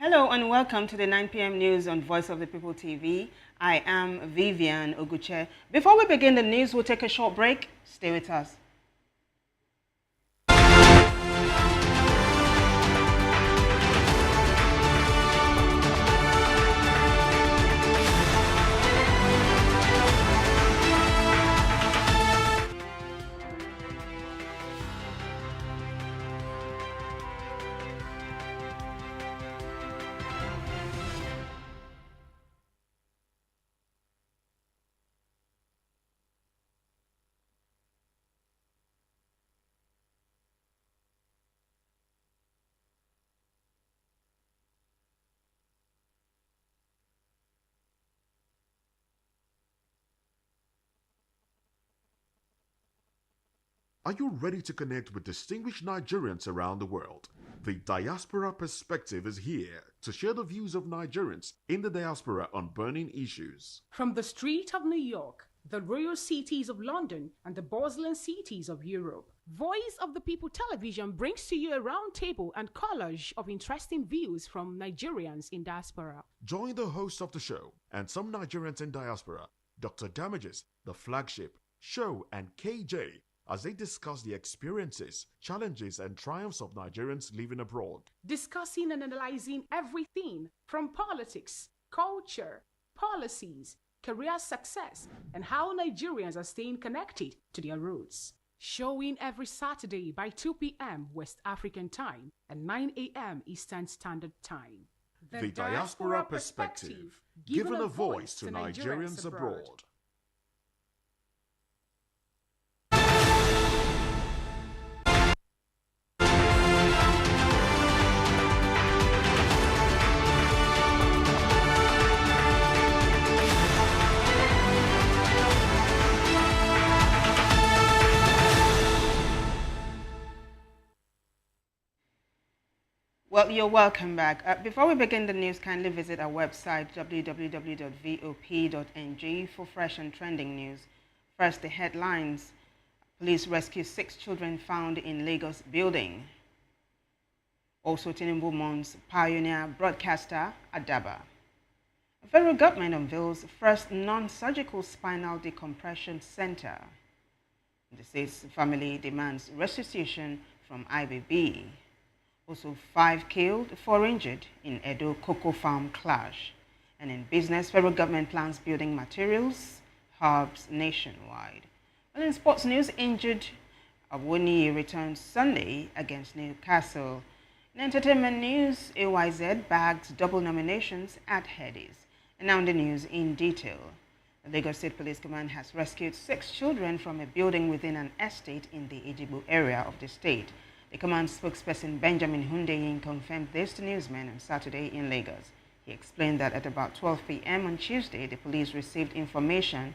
Hello and welcome to the 9 p.m. news on Voice of the People TV. I am Vivian Oguche. Before we begin the news, we'll take a short break. Stay with us. Are you ready to connect with distinguished Nigerians around the world? The Diaspora Perspective is here to share the views of Nigerians in the diaspora on burning issues. From the street of New York, the royal cities of London, and the bustling cities of Europe, Voice of the People Television brings to you a roundtable and collage of interesting views from Nigerians in diaspora. Join the host of the show and some Nigerians in diaspora, Dr. Damages, the flagship, show, and KJ, as they discuss the experiences, challenges, and triumphs of Nigerians living abroad. Discussing and analyzing everything from politics, culture, policies, career success, and how Nigerians are staying connected to their roots. Showing every Saturday by 2 p.m. West African time and 9 a.m. Eastern Standard Time. The Diaspora Perspective, giving a voice to Nigerians abroad. Well, you're welcome back. Before we begin the news, kindly visit our website, www.vop.ng, for fresh and trending news. First, the headlines. Police rescue 6 children found in Lagos building. Also, Tinubu mourns pioneer broadcaster Adaba. Federal government unveils first non-surgical spinal decompression center. The state's family demands restitution from IBB. Also, 5 killed, 4 injured in Edo cocoa farm clash. And in business, federal government plans building materials, hubs nationwide. And in sports news, injured Awoniyi returns Sunday against Newcastle. In entertainment news, AYZ bags double nominations at Headies. And now the news in detail. The Lagos State Police Command has rescued 6 children from a building within an estate in the Ejigbo area of the state. The command spokesperson Benjamin Hundeyin confirmed this to newsmen on Saturday in Lagos. He explained that at about 12 p.m. on Tuesday, the police received information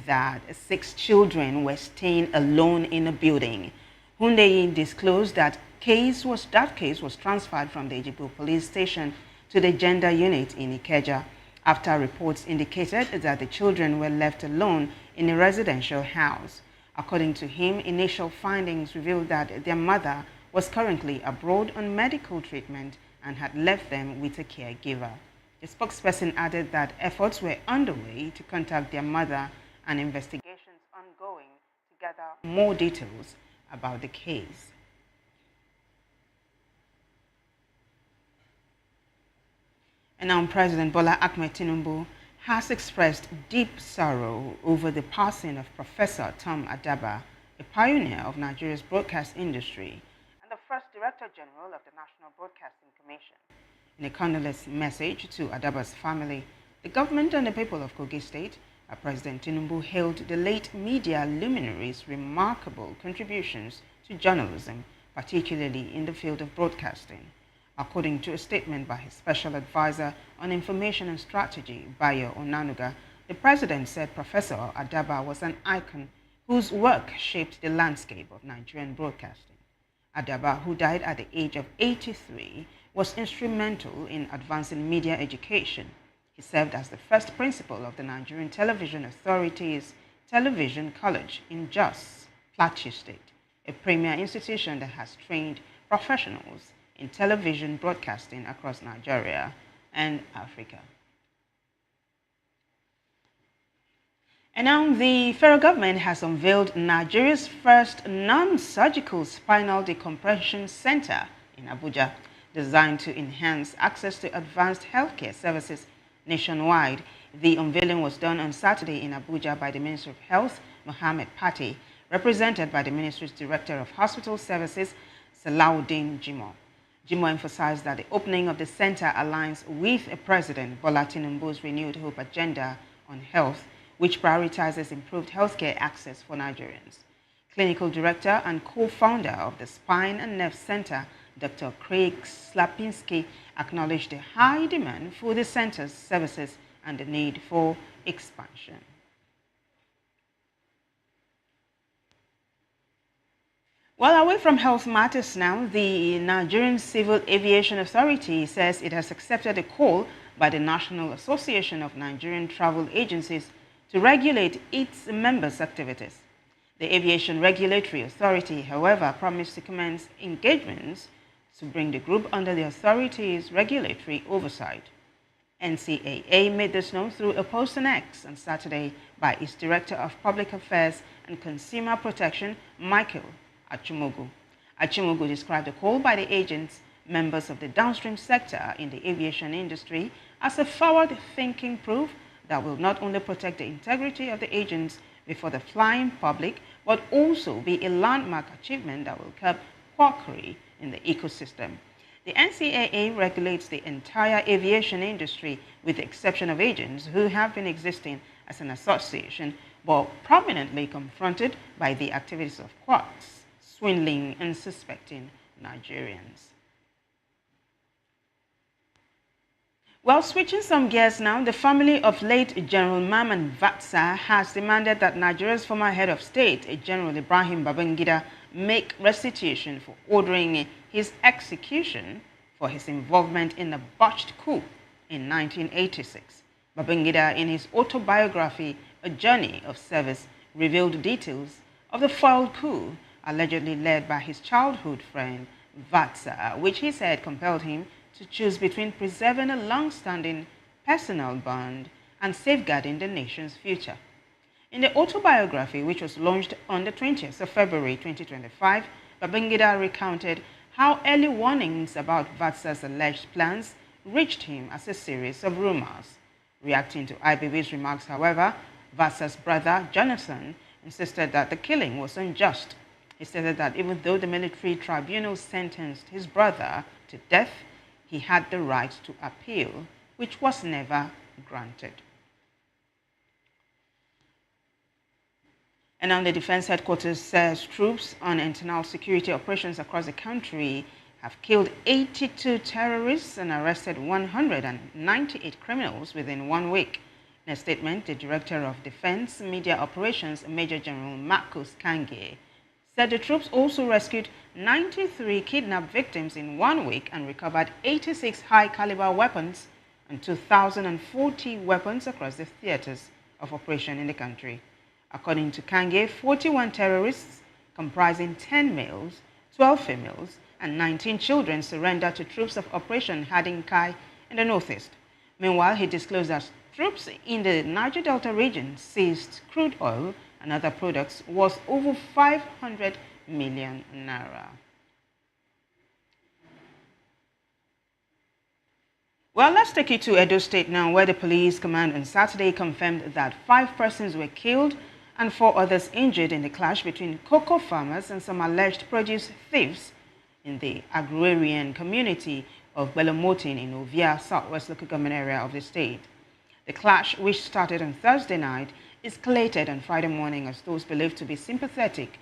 that 6 children were staying alone in a building. Hundeyin disclosed that case was transferred from the Ejigbo police station to the gender unit in Ikeja after reports indicated that the children were left alone in a residential house. According to him, initial findings revealed that their mother was currently abroad on medical treatment and had left them with a caregiver. The spokesperson added that efforts were underway to contact their mother and investigations ongoing to gather more details about the case. And now President Bola Ahmed Tinubu has expressed deep sorrow over the passing of Professor Tom Adaba, a pioneer of Nigeria's broadcast industry and the first Director General of the National Broadcasting Commission. In a condolence message to Adaba's family, the government and the people of Kogi State, President Tinubu hailed the late media luminary's remarkable contributions to journalism, particularly in the field of broadcasting. According to a statement by his special advisor on information and strategy, Bayo Onanuga, the president said Professor Adaba was an icon whose work shaped the landscape of Nigerian broadcasting. Adaba, who died at the age of 83, was instrumental in advancing media education. He served as the first principal of the Nigerian Television Authority's Television College in Jos, Plateau State, a premier institution that has trained professionals in television broadcasting across Nigeria and Africa. And now the federal government has unveiled Nigeria's first non-surgical spinal decompression center in Abuja, designed to enhance access to advanced healthcare services nationwide. The unveiling was done on Saturday in Abuja by the Minister of Health, Mohammed Pate, represented by the Ministry's Director of Hospital Services, Salahuddin Jimoh. Jimoh emphasized that the opening of the center aligns with President Bola Tinubu's renewed hope agenda on health, which prioritizes improved healthcare access for Nigerians. Clinical Director and co-founder of the Spine and Nerve Center, Dr. Craig Slapinski, acknowledged the high demand for the center's services and the need for expansion. Well, away from health matters now, the Nigerian Civil Aviation Authority says it has accepted a call by the National Association of Nigerian Travel Agencies to regulate its members' activities. The Aviation Regulatory Authority, however, promised to commence engagements to bring the group under the authority's regulatory oversight. NCAA made this known through a post on X on Saturday by its Director of Public Affairs and Consumer Protection, Michael Achimogu. Achimogu described the call by the agents, members of the downstream sector in the aviation industry, as a forward-thinking proof that will not only protect the integrity of the agents before the flying public, but also be a landmark achievement that will curb quackery in the ecosystem. The NCAA regulates the entire aviation industry with the exception of agents who have been existing as an association but prominently confronted by the activities of quacks, swindling and suspecting Nigerians. Well, switching some gears now, the family of late General Mamman Vatsa has demanded that Nigeria's former head of state, General Ibrahim Babangida, make restitution for ordering his execution for his involvement in the botched coup in 1986. Babangida, in his autobiography, A Journey of Service, revealed details of the foiled coup allegedly led by his childhood friend Vatsa, which he said compelled him to choose between preserving a long-standing personal bond and safeguarding the nation's future. In the autobiography, which was launched on the 20th of February 2025, Babangida recounted how early warnings about Vatsa's alleged plans reached him as a series of rumors. Reacting to IBB's remarks, however, Vatsa's brother, Jonathan, insisted that the killing was unjust. He stated that even though the military tribunal sentenced his brother to death, he had the right to appeal, which was never granted. And now the Defense Headquarters says troops on internal security operations across the country have killed 82 terrorists and arrested 198 criminals within 1 week. In a statement, the Director of Defense Media Operations, Major General Marcus Kange, said the troops also rescued 93 kidnapped victims in 1 week and recovered 86 high-caliber weapons and 2,040 weapons across the theaters of operation in the country. According to Kange, 41 terrorists, comprising 10 males, 12 females, and 19 children surrendered to troops of Operation Hadinkai in the northeast. Meanwhile, he disclosed that troops in the Niger Delta region seized crude oil and other products worth over 500 million naira. Well, let's take you to Edo State now, where the police command on Saturday confirmed that 5 persons were killed and 4 others injured in the clash between cocoa farmers and some alleged produce thieves in the agrarian community of Belomotin in Ovia, southwest local government area of the state. The clash, which started on Thursday night, escalated on Friday morning as those believed to be sympathetic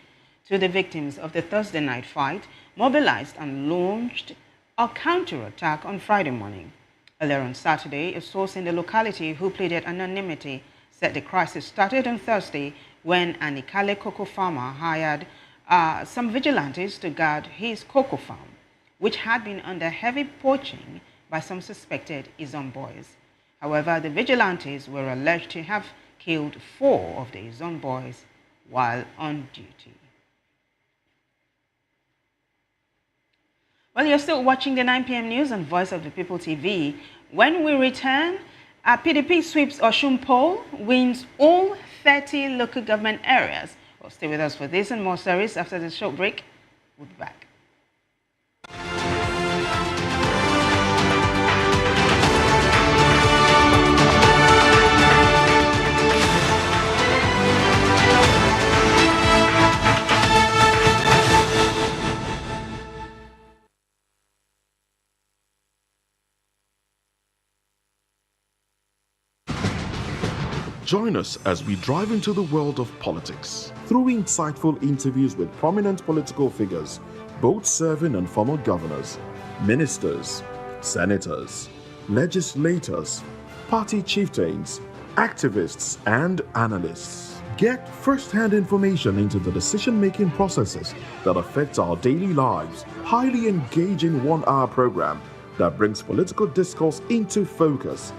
to the victims of the Thursday night fight mobilized and launched a counterattack on Friday morning. Earlier on Saturday, a source in the locality who pleaded anonymity said the crisis started on Thursday when an Ikale cocoa farmer hired some vigilantes to guard his cocoa farm, which had been under heavy poaching by some suspected Izon boys. However, the vigilantes were alleged to have killed 4 of the Izon boys while on duty. Well, you're still watching the 9 p.m. news on Voice of the People TV. When we return, PDP sweeps Osun poll, wins all 30 local government areas. Well, stay with us for this and more stories after the short break. We'll be back. Join us as we drive into the world of politics through insightful interviews with prominent political figures, both serving and former governors, ministers, senators, legislators, party chieftains, activists, and analysts. Get first-hand information into the decision-making processes that affect our daily lives. Highly engaging one-hour program that brings political discourse into focus.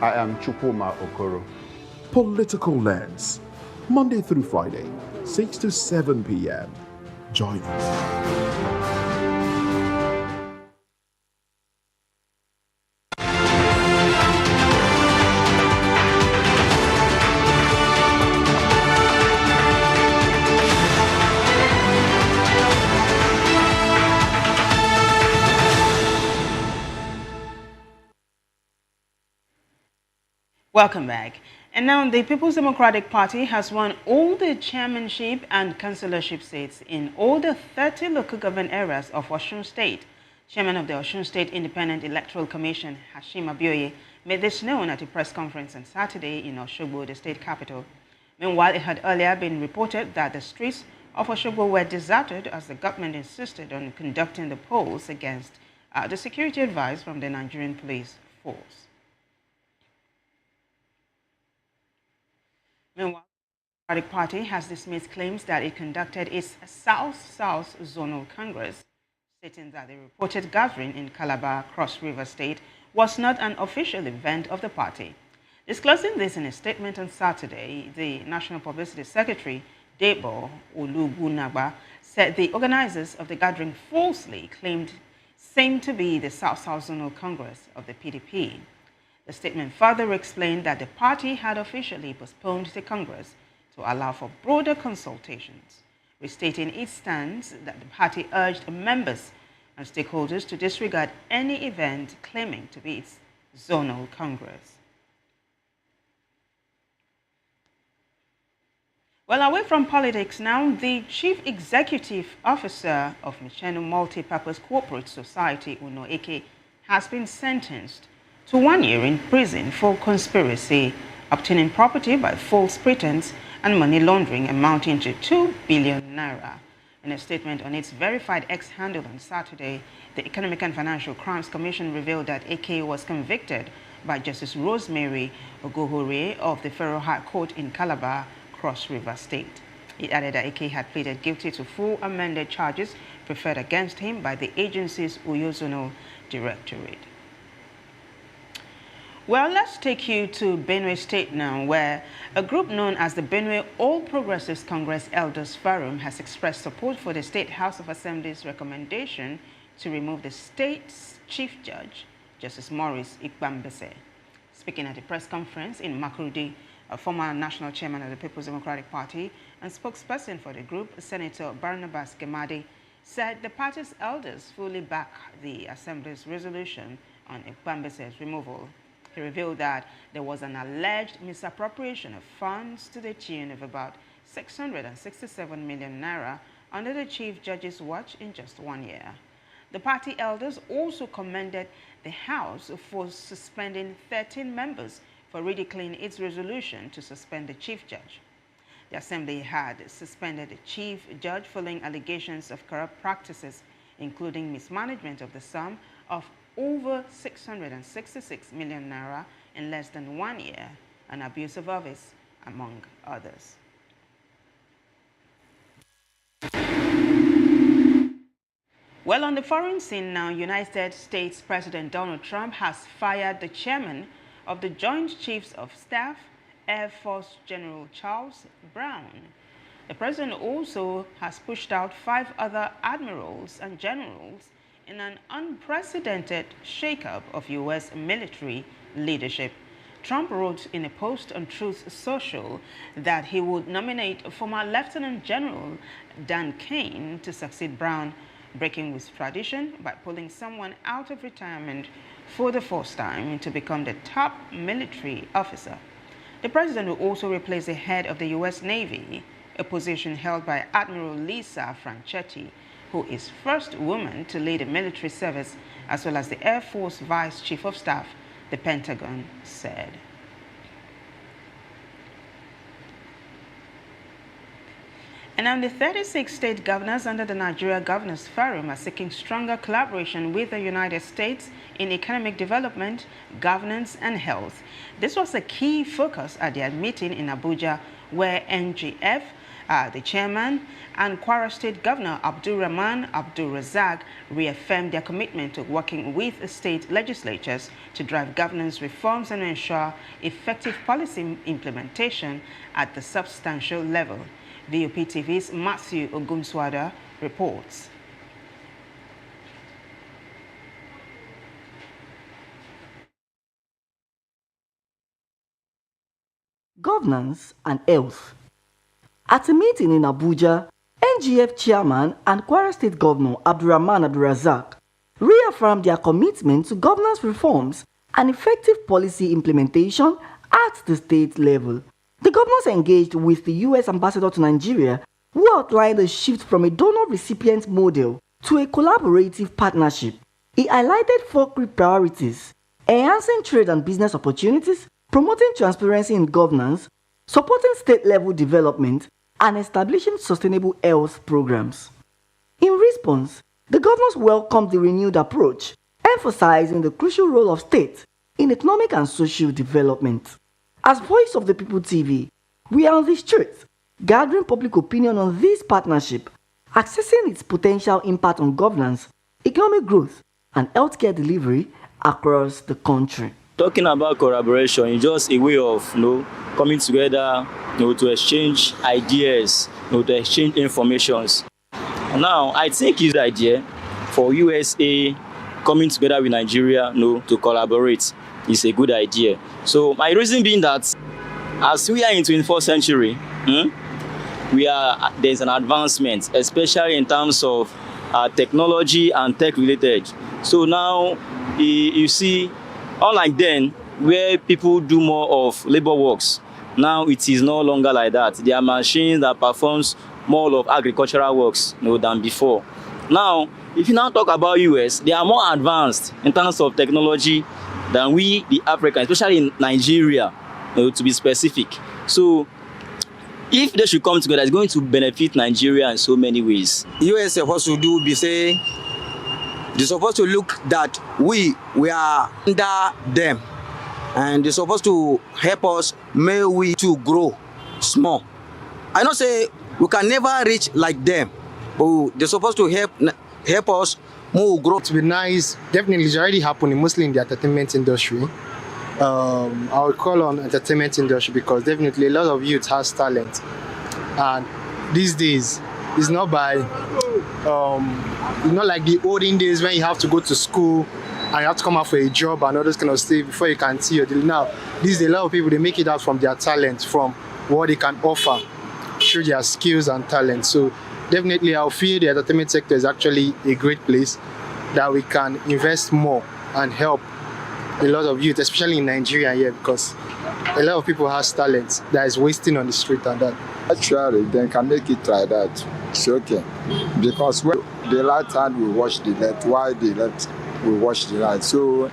I am Chukwuma Okoro. Political Lens, Monday through Friday, 6 to 7 p.m. Join us. Welcome back. And now the People's Democratic Party has won all the chairmanship and councillorship seats in all the 30 local government areas of Osun State. Chairman of the Osun State Independent Electoral Commission, Hashim Abioye, made this known at a press conference on Saturday in Osogbo, the state capital. Meanwhile, it had earlier been reported that the streets of Osogbo were deserted as the government insisted on conducting the polls against the security advice from the Nigerian police force. Meanwhile, the Democratic Party has dismissed claims that it conducted its South-South Zonal Congress, stating that the reported gathering in Calabar, Cross River State, was not an official event of the party. Disclosing this in a statement on Saturday, the National Publicity Secretary, Debo Olugunagba, said the organizers of the gathering falsely claimed same to be the South-South Zonal Congress of the PDP. The statement further explained that the party had officially postponed the Congress to allow for broader consultations, restating its stance that the party urged members and stakeholders to disregard any event claiming to be its zonal Congress. Well, away from politics now, the Chief Executive Officer of Michenu Multipurpose Corporate Society, Uno Eke, has been sentenced to 1 year in prison for conspiracy, obtaining property by false pretense, and money laundering amounting to 2 billion naira. In a statement on its verified X handle on Saturday, the Economic and Financial Crimes Commission revealed that AK was convicted by Justice Rosemary Ogohore of the Federal High Court in Calabar, Cross River State. It added that AK had pleaded guilty to 4 amended charges preferred against him by the agency's Uyo Zonal Directorate. Well, let's take you to Benue State now, where a group known as the Benue All Progressives Congress Elders Forum has expressed support for the State House of Assembly's recommendation to remove the state's Chief Judge, Justice Maurice Ikbambese. Speaking at a press conference in Makurdi, a former national chairman of the People's Democratic Party and spokesperson for the group, Senator Barnabas Gemade, said the party's elders fully back the Assembly's resolution on Ikbambese's removal. He revealed that there was an alleged misappropriation of funds to the tune of about 667 million naira under the Chief Judge's watch in just 1 year. The party elders also commended the House for suspending 13 members for ridiculing its resolution to suspend the Chief Judge. The Assembly had suspended the Chief Judge following allegations of corrupt practices, including mismanagement of the sum of over 666 million naira in less than 1 year, and abuse of office, among others. Well, on the foreign scene now, United States President Donald Trump has fired the chairman of the Joint Chiefs of Staff, Air Force General Charles Brown. The president also has pushed out 5 other admirals and generals in an unprecedented shakeup of U.S. military leadership. Trump wrote in a post on Truth Social that he would nominate former Lieutenant General Dan Kane to succeed Brown, breaking with tradition by pulling someone out of retirement for the first time to become the top military officer. The president will also replace the head of the U.S. Navy, a position held by Admiral Lisa Franchetti, who is first woman to lead a military service, as well as the Air Force Vice Chief of Staff, the Pentagon said. And now the 36 state governors under the Nigeria Governors Forum are seeking stronger collaboration with the United States in economic development, governance, and health. This was a key focus at their meeting in Abuja, where NGF, the chairman, and Kwara State Governor Abdulrahman Abdulrazak reaffirmed their commitment to working with state legislatures to drive governance reforms and ensure effective policy implementation at the substantial level. VOP TV's Matthew Ogumswada reports. Governance and health. At a meeting in Abuja, NGF chairman and Kwara State Governor Abdulrahman Abdulrazak reaffirmed their commitment to governance reforms and effective policy implementation at the state level. The governors engaged with the U.S. ambassador to Nigeria, who outlined a shift from a donor-recipient model to a collaborative partnership. He highlighted 4 key priorities: enhancing trade and business opportunities, promoting transparency in governance, supporting state-level development, and establishing sustainable health programs. In response, the governors welcomed the renewed approach, emphasizing the crucial role of state in economic and social development. As Voice of the People TV, we are on the streets, gathering public opinion on this partnership, assessing its potential impact on governance, economic growth, and healthcare delivery across the country. Talking about collaboration is just a way of coming together to exchange ideas, to exchange informations. Now, I think it's the idea for USA coming together with Nigeria to collaborate is a good idea. So my reason being that as we are in 21st century, there's an advancement, especially in terms of technology and tech related. So now you see, unlike then, where people do more of labor works, now it is no longer like that. There are machines that performs more of agricultural works than before. Now, if you now talk about US, they are more advanced in terms of technology than we, the Africans, especially in Nigeria, to be specific. So, if they should come together, it's going to benefit Nigeria in so many ways. US supposed to do be say, they're supposed to look that we are under them, and they're supposed to help us, may we to grow small. I don't say we can never reach like them, but they're supposed to help us more grow. To be nice, definitely it's already happening mostly in the entertainment industry. I would call on entertainment industry because definitely a lot of youth has talent, and these days it's not by it's not like the olden days when you have to go to school and you have to come out for a job and all those kind of stuff before you can see your deal. Now, these days a lot of people, they make it out from their talent, from what they can offer through their skills and talent. So definitely I feel the entertainment sector is actually a great place that we can invest more and help a lot of youth, especially in Nigeria here, because a lot of people has talent that is wasting on the street and that. Actually, they can make it like that. It's okay. Because when the right hand will watch the left, while the left will watch the right. So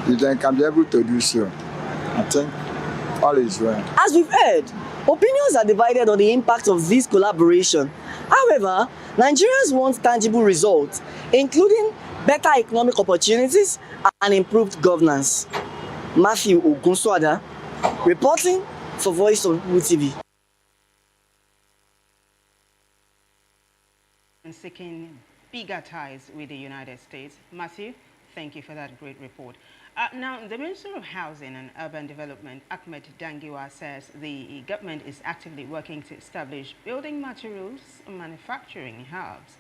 if they can be able to do so, I think all is well. As we've heard, opinions are divided on the impact of this collaboration. However, Nigerians want tangible results, including better economic opportunities and improved governance. Matthew Ogunswada, reporting for Voice of People TV. And seeking bigger ties with the United States. Matthew, thank you for that great report. Now, the Minister of Housing and Urban Development, Ahmed Dangiwa, says the government is actively working to establish building materials manufacturing hubs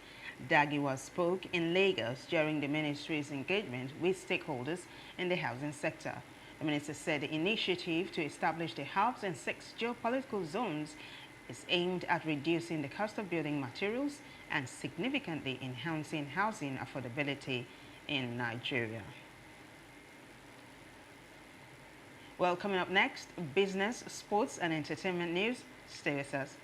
Dagiwa spoke in Lagos during the ministry's engagement with stakeholders in the housing sector. The minister said the initiative to establish the Hubs in 6 geopolitical zones is aimed at reducing the cost of building materials and significantly enhancing housing affordability in Nigeria. Well, coming up next, business, sports, and entertainment news. Stay with us.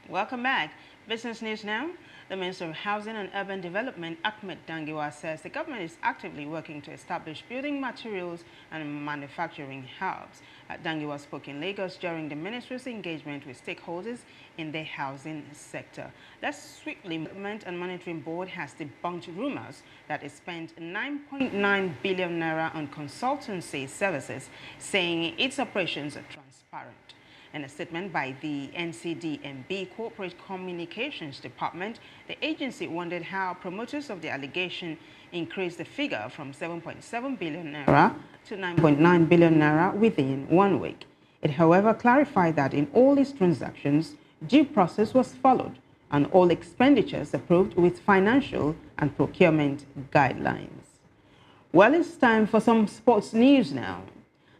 Welcome back. Business news now. The Minister of Housing and Urban Development, Ahmed Dangiwa, says the government is actively working to establish building materials and manufacturing hubs. Dangiwa spoke in Lagos during the ministry's engagement with stakeholders in the housing sector. The Swiftly Development and Monitoring Board has debunked rumors that it spent 9.9 billion naira on consultancy services, saying its operations are transparent. In a statement by the NCDMB Corporate Communications Department, the agency wondered how promoters of the allegation increased the figure from 7.7 billion naira to 9.9 billion naira within 1 week. It, however, clarified that in all these transactions, due process was followed and all expenditures approved with financial and procurement guidelines. Well, it's time for some sports news now.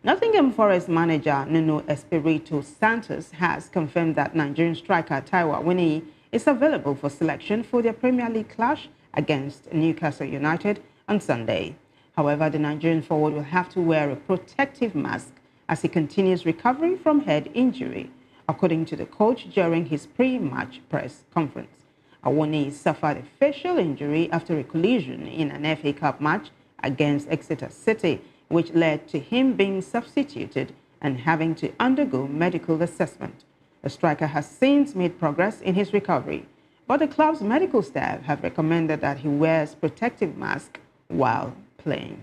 Nottingham Forest manager Nuno Espirito Santos has confirmed that Nigerian striker Taiwo Awoniyi is available for selection for their Premier League clash against Newcastle United on Sunday. However, the Nigerian forward will have to wear a protective mask as he continues recovering from head injury, according to the coach during his pre-match press conference. Awoniyi suffered a facial injury after a collision in an FA Cup match against Exeter City, which led to him being substituted and having to undergo medical assessment. The striker has since made progress in his recovery, but the club's medical staff have recommended that he wears protective mask while playing.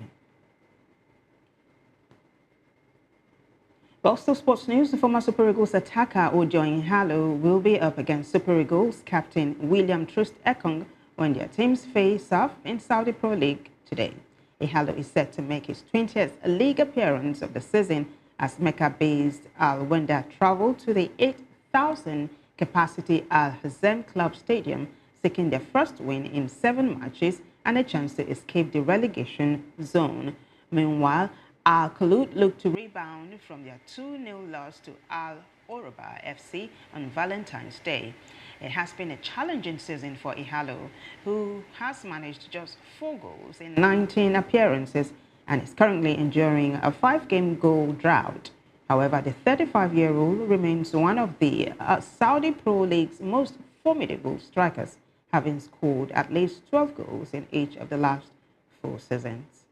Also, sports news, the former Super Eagles attacker Ojoyin Halo will be up against Super Eagles captain William Troost Ekong when their teams face off in Saudi Pro League today. Ihalo is set to make his 20th league appearance of the season as Mecca-based Al-Wenda travel to the 8,000-capacity Al-Hazem Club Stadium, seeking their first win in 7 matches and a chance to escape the relegation zone. Meanwhile, Al-Khaloud looked to rebound from their 2-0 loss to Al-Oroba FC on Valentine's Day. It has been a challenging season for Ihalo, who has managed just 4 goals in 19 appearances and is currently enduring a 5-game goal drought. However, the 35-year-old remains one of the Saudi Pro League's most formidable strikers, having scored at least 12 goals in each of the last 4 seasons.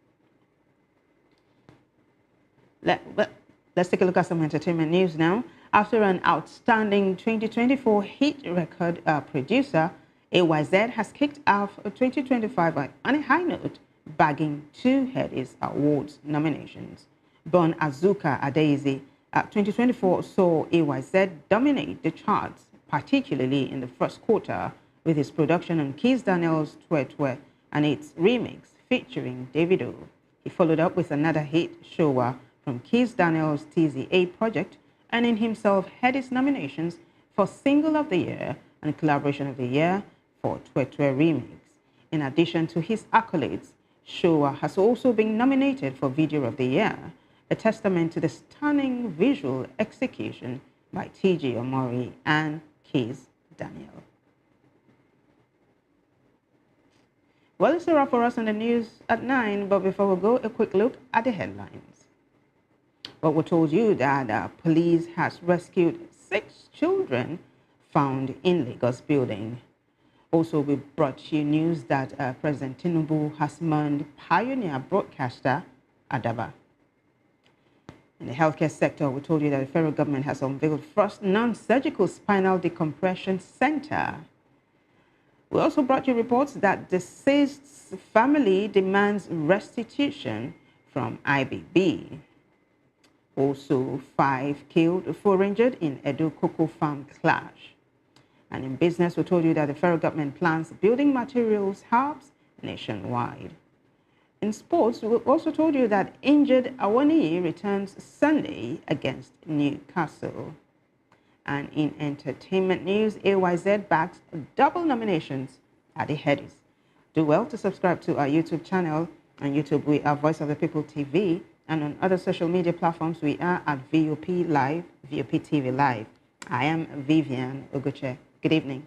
Let's take a look at some entertainment news now. After an outstanding 2024 hit record producer, AYZ has kicked off 2025 on a high note, bagging 2 Headies Awards nominations. Born Azuka Adaizi, 2024 saw AYZ dominate the charts, particularly in the first quarter, with his production on Kiss Daniel's Twe Twe and its remix featuring Davido. He followed up with another hit, Showa, from Kiss Daniel's TZA project, earning himself Headies nominations for Single of the Year and Collaboration of the Year for Twe Twe Remix. In addition to his accolades, Showa has also been nominated for Video of the Year, a testament to the stunning visual execution by T.J. Omori and Kiss Daniel. Well, it's a wrap for us on the news at 9, but before we go, a quick look at the headlines. Well, we told you that police has rescued 6 children found in Lagos building. Also, we brought you news that President Tinubu has mourned pioneer broadcaster Adaba. In the healthcare sector, we told you that the federal government has unveiled first non-surgical spinal decompression center. We also brought you reports that deceased's family demands restitution from IBB. Also, 5 killed, 4 injured in Edo Cocoa Farm clash. And in business, we told you that the federal government plans building materials hubs nationwide. In sports, we also told you that injured Awoniyi returns Sunday against Newcastle. And in entertainment news, AYZ backs double nominations at the Headies. Do well to subscribe to our YouTube channel. On YouTube, we are Voice of the People TV, and on other social media platforms, we are at VOP Live, VOP TV Live. I am Vivian Oguche. Good evening.